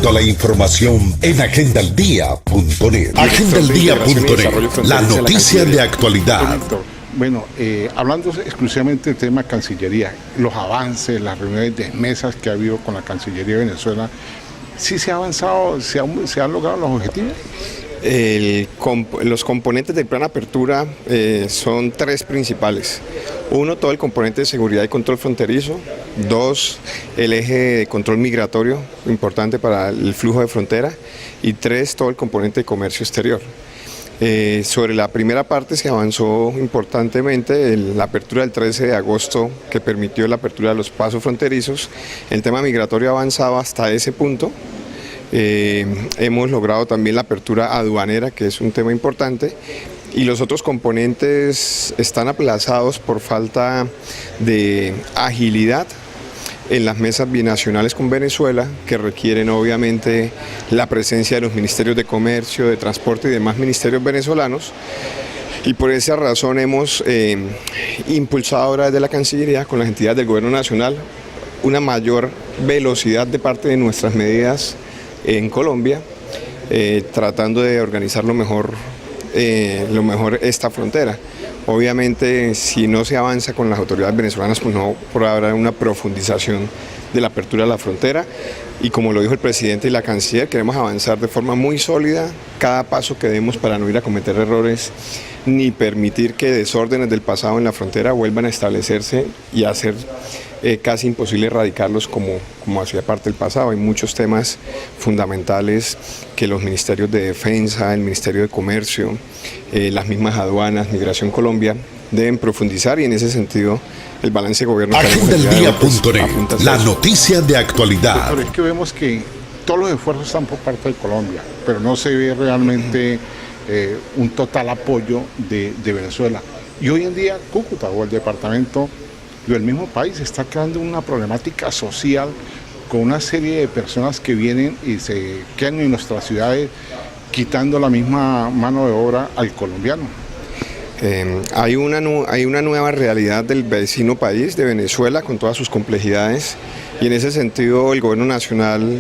Toda la información en agendaldia.net. Agendaldia.net, la noticia de actualidad. Bueno, hablando exclusivamente del tema Cancillería, los avances, las reuniones de mesas que ha habido con la Cancillería de Venezuela, ¿sí se ha avanzado, se han logrado los objetivos? Los componentes del plan Apertura son tres principales. Uno, todo el componente de seguridad y control fronterizo. Dos, el eje de control migratorio, importante para el flujo de frontera. Y tres, todo el componente de comercio exterior. Sobre la primera parte se avanzó importantemente la apertura del 13 de agosto que permitió la apertura de los pasos fronterizos. El tema migratorio ha avanzado hasta ese punto. Hemos logrado también la apertura aduanera, que es un tema importante, y los otros componentes están aplazados por falta de agilidad en las mesas binacionales con Venezuela, que requieren obviamente la presencia de los ministerios de comercio, de transporte y demás ministerios venezolanos. Y por esa razón hemos impulsado ahora desde la Cancillería con las entidades del Gobierno Nacional una mayor velocidad de parte de nuestras medidas en Colombia, tratando de organizar lo mejor esta frontera. Obviamente, si no se avanza con las autoridades venezolanas, pues no habrá una profundización de la apertura de la frontera. Y como lo dijo el presidente y la canciller, queremos avanzar de forma muy sólida cada paso que demos para no ir a cometer errores ni permitir que desórdenes del pasado en la frontera vuelvan a establecerse y hacer casi imposible erradicarlos como hacía parte del pasado. Hay muchos temas fundamentales que los ministerios de Defensa, el Ministerio de Comercio, las mismas aduanas, Migración Colombia, deben profundizar, y en ese sentido el balance de gobierno... Agendaldia.net, la noticia de actualidad. Pero es que vemos que todos los esfuerzos están por parte de Colombia, pero no se ve realmente un total apoyo de Venezuela. Y hoy en día Cúcuta o el departamento del mismo país está creando una problemática social con una serie de personas que vienen y se quedan en nuestras ciudades quitando la misma mano de obra al colombiano. Hay una nueva realidad del vecino país, de Venezuela, con todas sus complejidades, y en ese sentido el gobierno nacional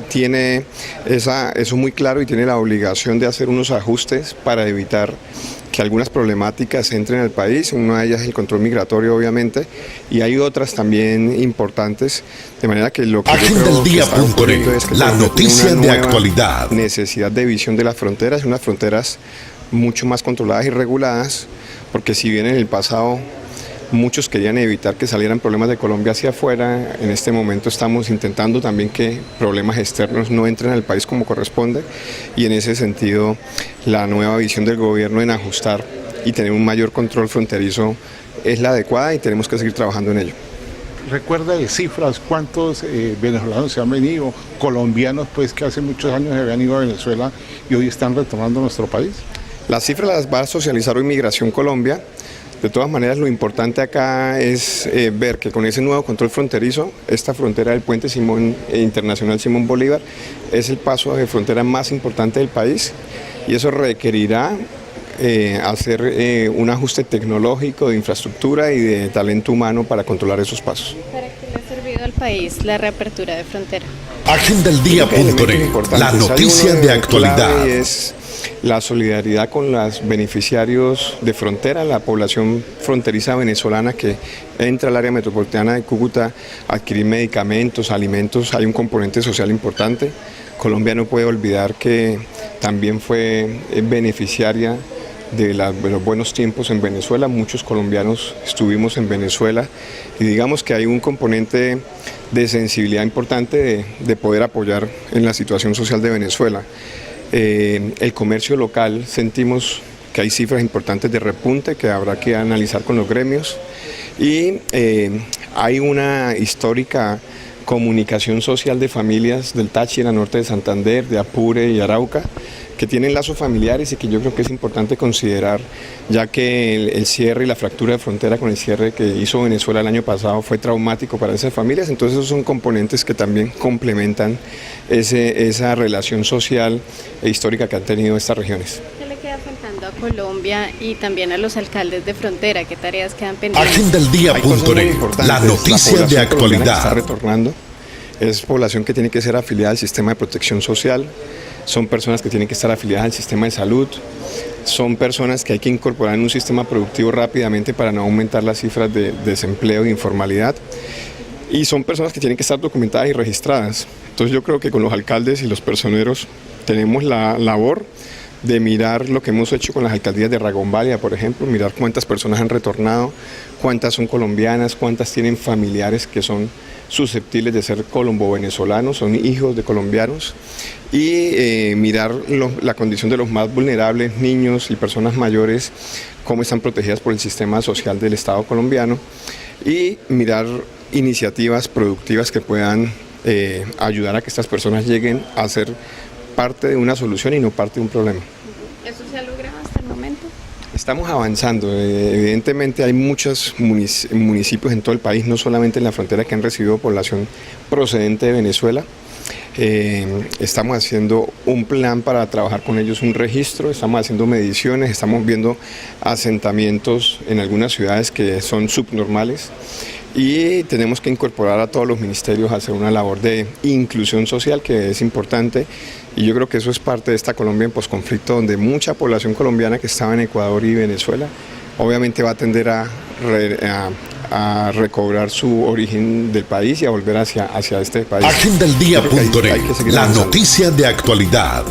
tiene eso muy claro y tiene la obligación de hacer unos ajustes para evitar que algunas problemáticas entren al país. Una de ellas es el control migratorio, obviamente, y hay otras también importantes, de manera que lo que Agendaldia.net, la noticia de actualidad. Necesidad de visión de las fronteras, unas fronteras mucho más controladas y reguladas, porque si bien en el pasado muchos querían evitar que salieran problemas de Colombia hacia afuera, en este momento estamos intentando también que problemas externos no entren al país como corresponde, y en ese sentido la nueva visión del gobierno en ajustar y tener un mayor control fronterizo es la adecuada, y tenemos que seguir trabajando en ello. ¿Recuerda de cifras cuántos venezolanos se han venido, colombianos pues que hace muchos años se habían ido a Venezuela y hoy están retomando nuestro país? Las cifras las va a socializar hoy Migración Colombia. De todas maneras, lo importante acá es ver que con ese nuevo control fronterizo, esta frontera del puente internacional Simón Bolívar es el paso de frontera más importante del país, y eso requerirá hacer un ajuste tecnológico, de infraestructura y de talento humano para controlar esos pasos. ¿Para qué le ha servido al país la reapertura de frontera? Agendaldia.net, la noticia de actualidad. Es la solidaridad con los beneficiarios de frontera, la población fronteriza venezolana que entra al área metropolitana de Cúcuta a adquirir medicamentos, alimentos. Hay un componente social importante. Colombia no puede olvidar que también fue beneficiaria de los buenos tiempos en Venezuela. Muchos colombianos estuvimos en Venezuela, y digamos que hay un componente de sensibilidad importante de poder apoyar en la situación social de Venezuela. El comercio local, sentimos que hay cifras importantes de repunte que habrá que analizar con los gremios, y hay una histórica comunicación social de familias del Táchira, norte de Santander, de Apure y Arauca, que tienen lazos familiares y que yo creo que es importante considerar, ya que el cierre y la fractura de frontera con el cierre que hizo Venezuela el año pasado fue traumático para esas familias. Entonces esos son componentes que también complementan esa relación social e histórica que han tenido estas regiones. ¿Qué le queda faltando a Colombia y también a los alcaldes de frontera? ¿Qué tareas quedan pendientes? Agendaldia.net, la noticia de actualidad. Está retornando. Es población que tiene que ser afiliada al sistema de protección social, son personas que tienen que estar afiliadas al sistema de salud, son personas que hay que incorporar en un sistema productivo rápidamente para no aumentar las cifras de desempleo e informalidad, y son personas que tienen que estar documentadas y registradas. Entonces yo creo que con los alcaldes y los personeros tenemos la labor de mirar lo que hemos hecho con las alcaldías de Ragonvalia, por ejemplo, mirar cuántas personas han retornado, cuántas son colombianas, cuántas tienen familiares que son susceptibles de ser colombo-venezolanos, son hijos de colombianos, y mirar la condición de los más vulnerables, niños y personas mayores, cómo están protegidas por el sistema social del Estado colombiano, y mirar iniciativas productivas que puedan ayudar a que estas personas lleguen a ser parte de una solución y no parte de un problema. ¿Eso se ha logrado hasta el momento? Estamos avanzando, evidentemente hay muchos municipios en todo el país, no solamente en la frontera, que han recibido población procedente de Venezuela. Estamos haciendo un plan para trabajar con ellos, un registro, estamos haciendo mediciones, estamos viendo asentamientos en algunas ciudades que son subnormales, y tenemos que incorporar a todos los ministerios a hacer una labor de inclusión social que es importante, y yo creo que eso es parte de esta Colombia en posconflicto, donde mucha población colombiana que estaba en Ecuador y Venezuela obviamente va a tender a recobrar su origen del país y a volver hacia este país. Agendaeldia.net, la noticia de actualidad.